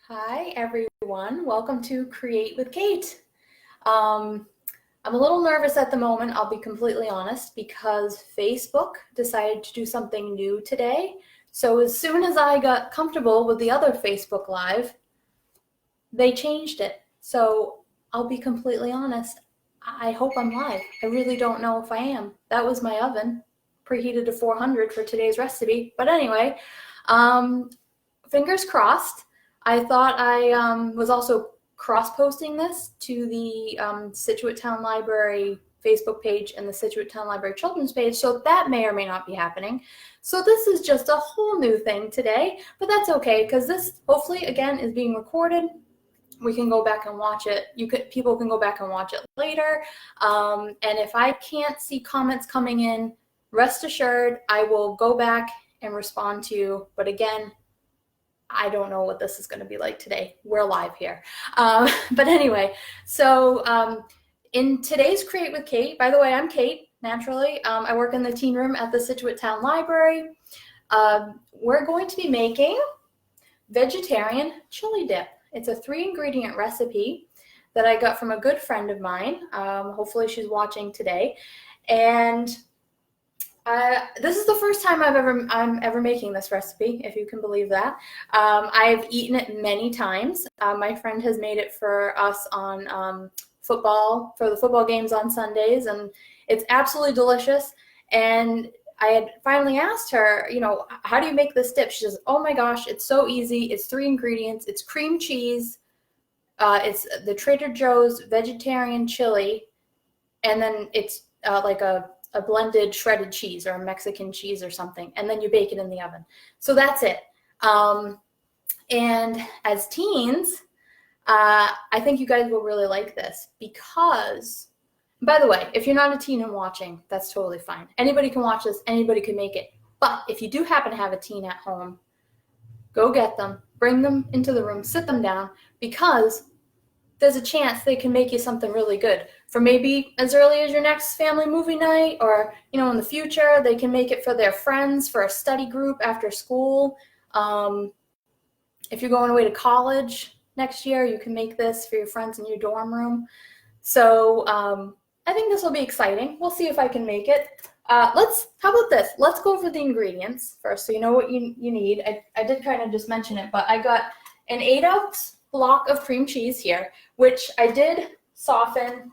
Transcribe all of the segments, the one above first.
Hi, everyone. Welcome to Create with Kate. I'm a little nervous at the moment, I'll be completely honest, because Facebook decided to do something new today. So as soon as I got comfortable with the other Facebook Live, they changed it. So I'll be completely honest, I hope I'm live. I really don't know if I am. That was my oven, preheated to 400 for today's recipe. But anyway, fingers crossed. I thought I was also cross-posting this to the Scituate Town Library Facebook page and the Scituate Town Library Children's page, so that may or may not be happening. So this is just a whole new thing today, but that's okay because this hopefully again is being recorded. We can go back and watch it. People can go back and watch it later. And if I can't see comments coming in, rest assured I will go back and respond to you. But again, I don't know what this is going to be like today. We're live here. But anyway, so in today's Create with Kate, by the way, I'm Kate, naturally. I work in the teen room at the Scituate Town Library. We're going to be making vegetarian chili dip. It's a 3-ingredient recipe that I got from a good friend of mine. Hopefully she's watching today. And this is the first time I'm ever making this recipe, if you can believe that. I've eaten it many times. My friend has made it for us on for the football games on Sundays, and it's absolutely delicious. And I had finally asked her, how do you make this dip? She says, oh my gosh, it's so easy. It's 3 ingredients. It's cream cheese. It's the Trader Joe's vegetarian chili, and then it's like a blended shredded cheese or a Mexican cheese or something, and then you bake it in the oven. So that's it. And as teens, I think you guys will really like this because, by the way, if you're not a teen and watching, that's totally fine. Anybody can watch this, anybody can make it. But if you do happen to have a teen at home, go get them, bring them into the room, sit them down, because there's a chance they can make you something really good for maybe as early as your next family movie night, or, in the future, they can make it for their friends, for a study group after school. If you're going away to college next year, you can make this for your friends in your dorm room. So I think this will be exciting. We'll see if I can make it. How about this? Let's go over the ingredients first so you know what you need. I did kind of just mention it, but I got an 8-ounce block of cream cheese here, which I did soften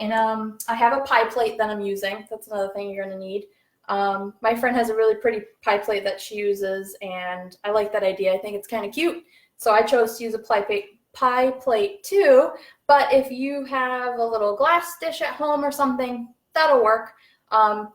in I have a pie plate that I'm using. That's another thing you're going to need. My friend has a really pretty pie plate that she uses, and I like that idea. I think it's kind of cute. So I chose to use a pie plate too, but if you have a little glass dish at home or something, that'll work.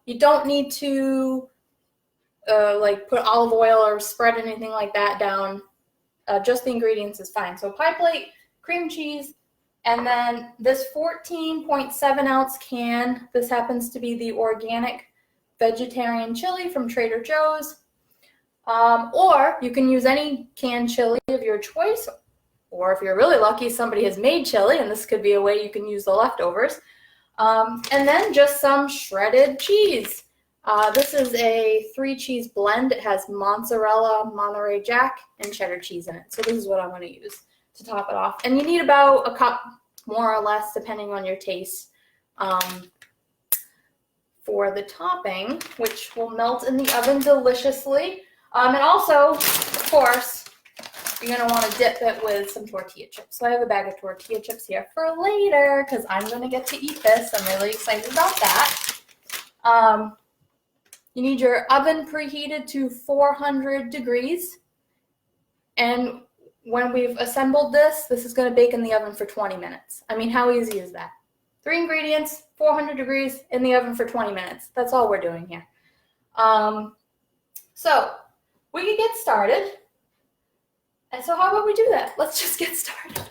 You don't need to put olive oil or spread anything like that down. Just the ingredients is fine. So pie plate, cream cheese, and then this 14.7-ounce can. This happens to be the organic vegetarian chili from Trader Joe's. Or you can use any canned chili of your choice. Or if you're really lucky, somebody has made chili, and this could be a way you can use the leftovers. And then just some shredded cheese. This is a 3-cheese blend. It has mozzarella, Monterey Jack, and cheddar cheese in it. So this is what I'm going to use to top it off. And you need about a cup, more or less, depending on your taste, for the topping, which will melt in the oven deliciously. And also, of course, you're going to want to dip it with some tortilla chips. So I have a bag of tortilla chips here for later because I'm going to get to eat this. I'm really excited about that. You need your oven preheated to 400 degrees. And when we've assembled this is going to bake in the oven for 20 minutes. I mean, how easy is that? 3 ingredients, 400 degrees, in the oven for 20 minutes. That's all we're doing here. So we can get started. And so how about we do that? Let's just get started.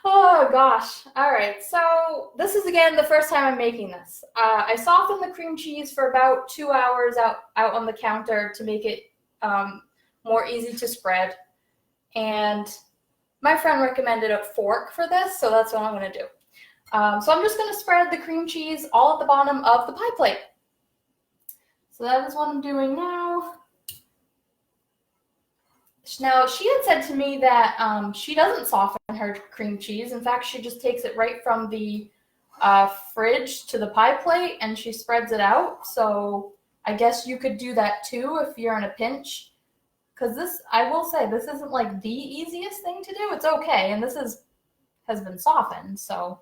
Oh gosh. All right. So this is, again, the first time I'm making this. I softened the cream cheese for about 2 hours out on the counter to make it more easy to spread. And my friend recommended a fork for this, so that's what I'm going to do. So I'm just going to spread the cream cheese all at the bottom of the pie plate. So that is what I'm doing now. Now, she had said to me that she doesn't soften her cream cheese. In fact, she just takes it right from the fridge to the pie plate and she spreads it out. So I guess you could do that too if you're in a pinch. Because this, I will say, this isn't like the easiest thing to do. It's okay, and this has been softened, so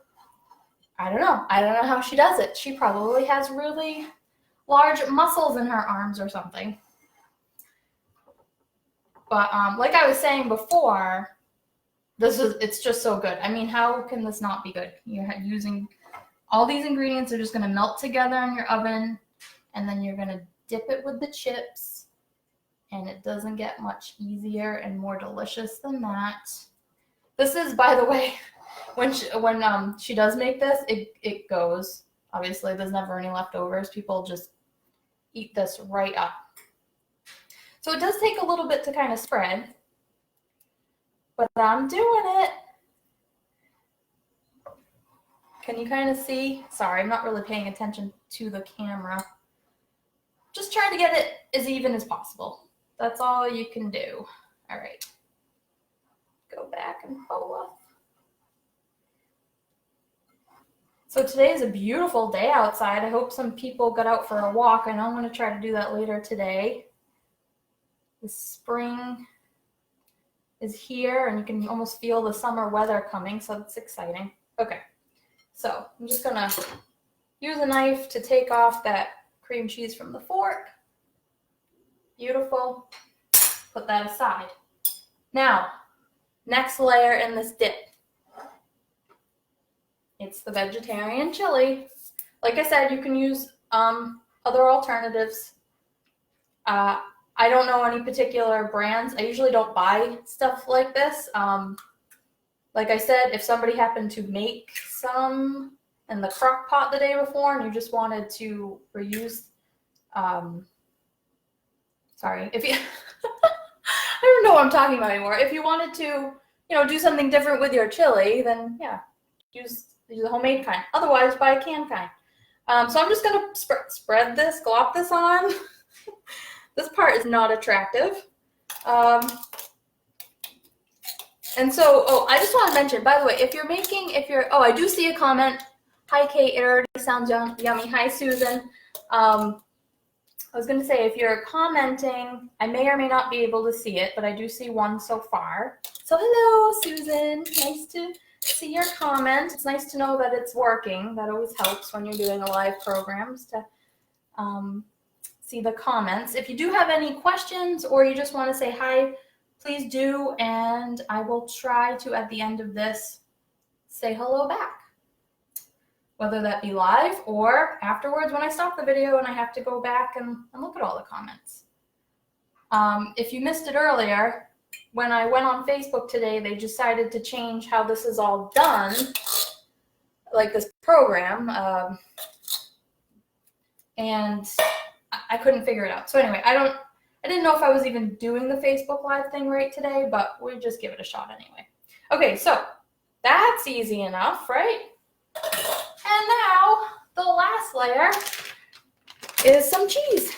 I don't know. I don't know how she does it. She probably has really large muscles in her arms or something. But like I was saying before, it's just so good. I mean, how can this not be good? You're using all these ingredients are just going to melt together in your oven, and then you're going to dip it with the chips, and it doesn't get much easier and more delicious than that. This is, by the way, when she does make this, it goes. Obviously, there's never any leftovers. People just eat this right up. So it does take a little bit to kind of spread, but I'm doing it. Can you kind of see? Sorry, I'm not really paying attention to the camera. Just trying to get it as even as possible. That's all you can do. All right. Go back and forth. So today is a beautiful day outside. I hope some people got out for a walk. I know I'm going to try to do that later today. The spring is here and you can almost feel the summer weather coming, so that's exciting. Okay, so I'm just going to use a knife to take off that cream cheese from the fork. Beautiful. Put that aside. Now, next layer in this dip. It's the vegetarian chili. Like I said, you can use other alternatives. I don't know any particular brands. I usually don't buy stuff like this. Like I said, if somebody happened to make some in the crock pot the day before and you just wanted to reuse, sorry, if you, I don't know what I'm talking about anymore. If you wanted to, do something different with your chili, then yeah, use the homemade kind. Otherwise, buy a canned kind. So I'm just gonna spread this, glop this on. This part is not attractive. And so, I just want to mention, by the way, I do see a comment. Hi, Kate, it already sounds yummy. Hi, Susan. I was going to say, if you're commenting, I may or may not be able to see it, but I do see one so far. So hello, Susan. Nice to see your comment. It's nice to know that it's working. That always helps when you're doing a live programs to see the comments. If you do have any questions or you just want to say hi, please do, and I will try to, at the end of this, say hello back. Whether that be live or afterwards when I stop the video and I have to go back and look at all the comments. If you missed it earlier, when I went on Facebook today, they decided to change how this is all done, like this program, and I couldn't figure it out. So anyway, I didn't know if I was even doing the Facebook Live thing right today, but we'll just give it a shot anyway. Okay, so that's easy enough, right? And now the last layer is some cheese.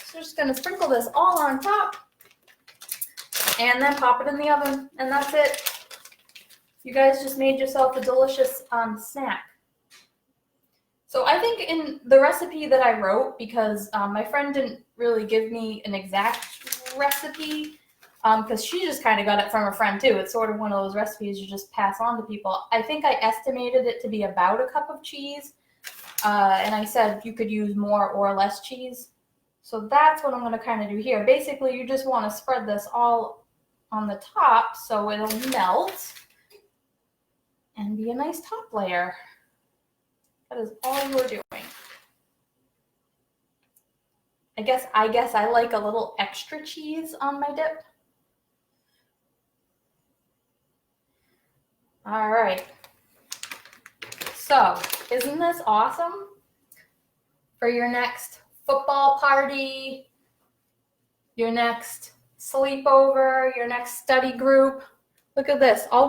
So just gonna sprinkle this all on top and then pop it in the oven, and that's it. You guys just made yourself a delicious snack. So I think in the recipe that I wrote, because my friend didn't really give me an exact recipe, because she just kind of got it from her friend too. It's sort of one of those recipes you just pass on to people. I think I estimated it to be about a cup of cheese, and I said you could use more or less cheese. So that's what I'm going to kind of do here. Basically, you just want to spread this all on the top so it'll melt and be a nice top layer. That is all you're doing. I guess I like a little extra cheese on my dip. All right. So, isn't this awesome? For your next football party, your next sleepover, your next study group. Look at this. Now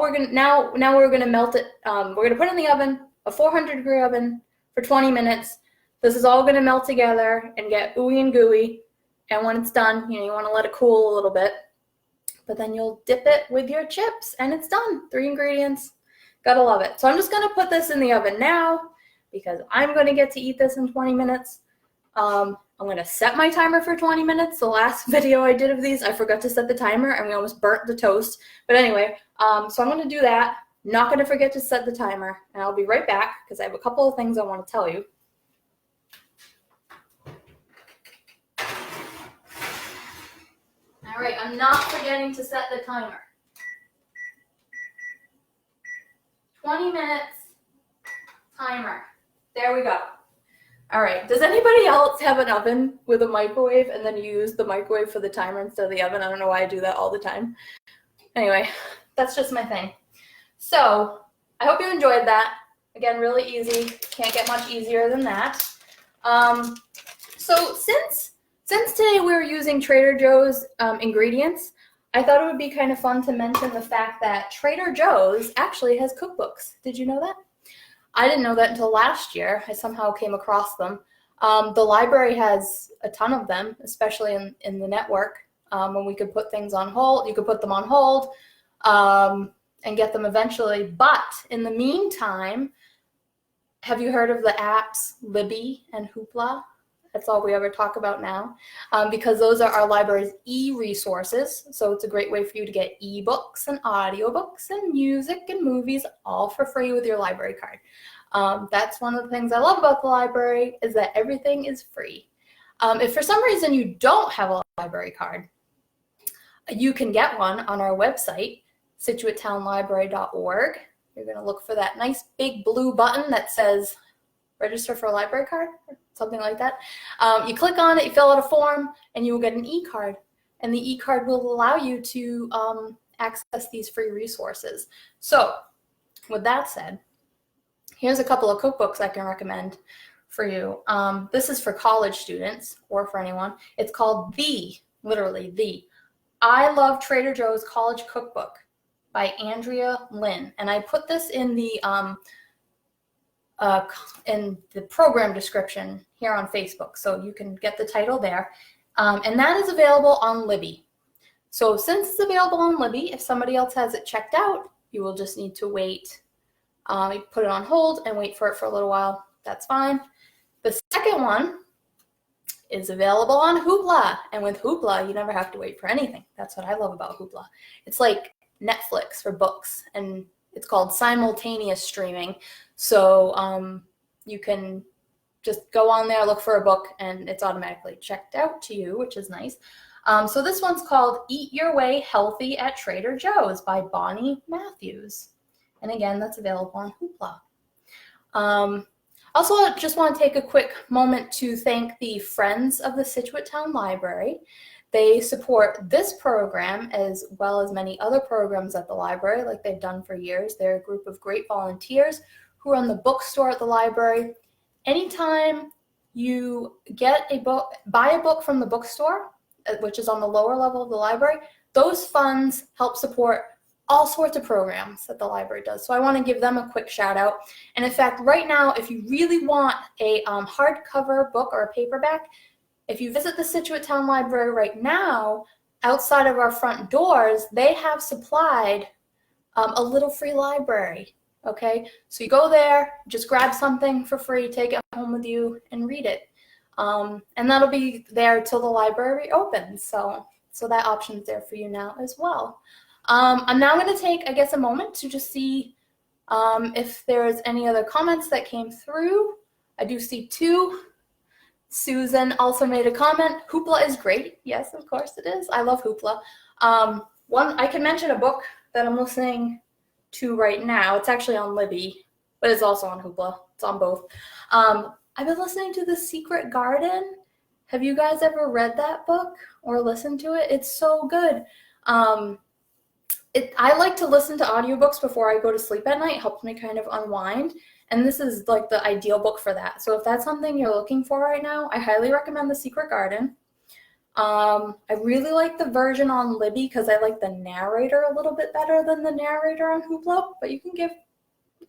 we're gonna melt it. We're gonna put it in the oven, a 400-degree oven for 20 minutes. This is all gonna melt together and get ooey and gooey. And when it's done, you want to let it cool a little bit, but then you'll dip it with your chips and it's done. 3 ingredients. Gotta love it. So I'm just going to put this in the oven now because I'm going to get to eat this in 20 minutes. I'm going to set my timer for 20 minutes. The last video I did of these, I forgot to set the timer and we almost burnt the toast. But anyway, so I'm going to do that. Not going to forget to set the timer, and I'll be right back because I have a couple of things I want to tell you. All right, I'm not forgetting to set the timer. 20 minutes, timer. There we go. All right, does anybody else have an oven with a microwave and then you use the microwave for the timer instead of the oven? I don't know why I do that all the time. Anyway, that's just my thing. So I hope you enjoyed that. Again, really easy. Can't get much easier than that. So since today we're using Trader Joe's ingredients, I thought it would be kind of fun to mention the fact that Trader Joe's actually has cookbooks. Did you know that? I didn't know that until last year. I somehow came across them. The library has a ton of them, especially in the network. When we could put things on hold, you could put them on hold and get them eventually. But in the meantime, have you heard of the apps Libby and Hoopla? That's all we ever talk about now, because those are our library's e-resources. So it's a great way for you to get ebooks and audiobooks and music and movies all for free with your library card. That's one of the things I love about the library is that everything is free. If for some reason you don't have a library card, you can get one on our website, SituateTownLibrary.org. You're going to look for that nice big blue button that says register for a library card or something like that. You click on it, you fill out a form, and you will get an e-card. And the e-card will allow you to access these free resources. So with that said, here's a couple of cookbooks I can recommend for you. This is for college students or for anyone. It's called literally the I Love Trader Joe's College Cookbook by Andrea Lynn. And I put this in the program description here on Facebook, so you can get the title there. And that is available on Libby. So since it's available on Libby, if somebody else has it checked out, you will just need to wait. You put it on hold and wait for it for a little while. That's fine. The second one is available on Hoopla. And with Hoopla, you never have to wait for anything. That's what I love about Hoopla. It's like Netflix for books, and it's called simultaneous streaming. So you can just go on there, look for a book, and it's automatically checked out to you, which is nice. So this one's called Eat Your Way Healthy at Trader Joe's by Bonnie Matthews. And again, that's available on Hoopla. Also, I just want to take a quick moment to thank the Friends of the Scituate Town Library. They support this program as well as many other programs at the library, like they've done for years. They're a group of great volunteers who run the bookstore at the library. Anytime you get a book, buy a book from the bookstore, which is on the lower level of the library, those funds help support all sorts of programs that the library does. So I want to give them a quick shout out. And in fact, right now, if you really want a hardcover book or a paperback, if you visit the Scituate Town Library right now, outside of our front doors, they have supplied a little free library. Okay, so you go there, just grab something for free, take it home with you, and read it. And that'll be there till the library opens. So that option's there for you now as well. I'm now going to take, I guess, a moment to just see if there's any other comments that came through. I do see 2. Susan also made a comment. Hoopla is great. Yes, of course it is. I love Hoopla. I can mention a book that I'm listening to right now. It's actually on Libby, but it's also on Hoopla. It's on both. I've been listening to The Secret Garden. Have you guys ever read that book or listened to it? It's so good. I like to listen to audiobooks before I go to sleep at night. It helps me kind of unwind. And this is like the ideal book for that. So if that's something you're looking for right now, I highly recommend The Secret Garden. I really like the version on Libby because I like the narrator a little bit better than the narrator on Hoopla, but you can give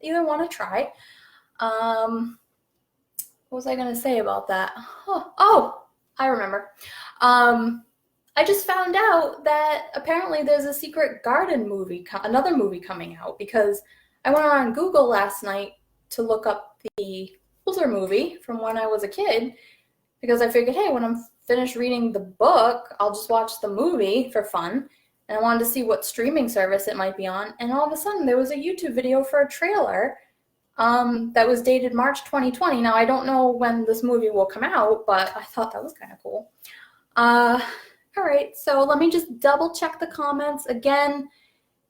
either one a try. What was I going to say about that? Oh, I remember. I just found out that apparently there's a Secret Garden movie, another movie coming out, because I went on Google last night to look up the older movie from when I was a kid, because I figured, hey, when I'm finished reading the book, I'll just watch the movie for fun. And I wanted to see what streaming service it might be on. And all of a sudden, there was a YouTube video for a trailer that was dated March 2020. Now, I don't know when this movie will come out, but I thought that was kind of cool. All right, so let me just double check the comments. Again,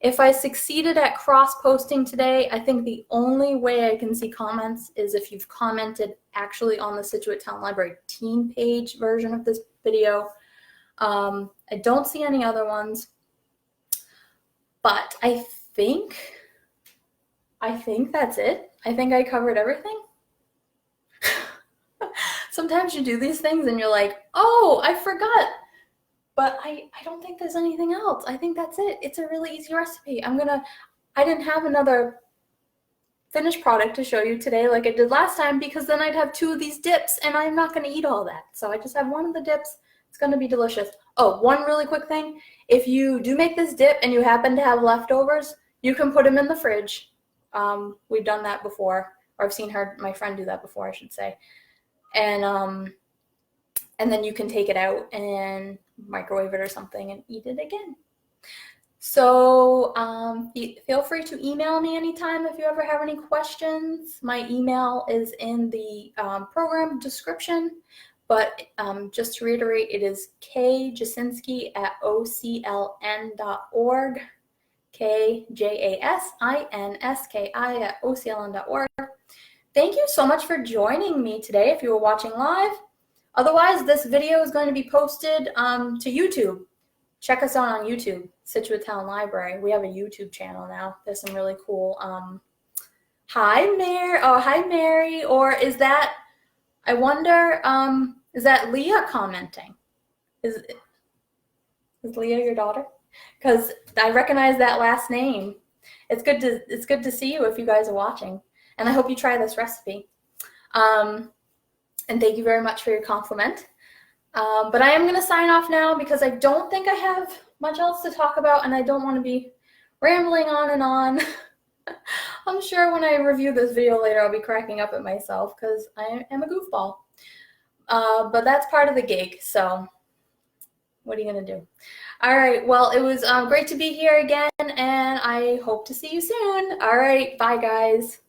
if I succeeded at cross-posting today, I think the only way I can see comments is if you've commented actually on the Scituate Town Library teen page version of this video. I don't see any other ones, but I think that's it. I think I covered everything. Sometimes you do these things and you're like, oh, I forgot. But I don't think there's anything else. I think that's it. It's a really easy recipe. I didn't have another finished product to show you today like I did last time, because then I'd have 2 of these dips and I'm not gonna eat all that. So I just have 1 of the dips. It's gonna be delicious. Oh, one really quick thing. If you do make this dip and you happen to have leftovers, you can put them in the fridge. We've done that before, or I've seen my friend do that before, I should say. And then you can take it out and microwave it or something and eat it again. So feel free to email me anytime if you ever have any questions. My email is in the program description, but just to reiterate, it is kjasinski@ocln.org, kjasinski@ocln.org. Thank you so much for joining me today if you were watching live. Otherwise, this video is going to be posted to YouTube. Check us out on YouTube, Scituate Town Library. We have a YouTube channel now. There's some really cool, hi Mary, or is that, I wonder, is that Leah commenting? Is Leah your daughter? Because I recognize that last name. It's good to see you if you guys are watching. And I hope you try this recipe. And thank you very much for your compliment. But I am going to sign off now because I don't think I have much else to talk about, and I don't want to be rambling on and on. I'm sure when I review this video later, I'll be cracking up at myself because I am a goofball. But that's part of the gig, so what are you going to do? All right, well, it was great to be here again, and I hope to see you soon. All right, bye, guys.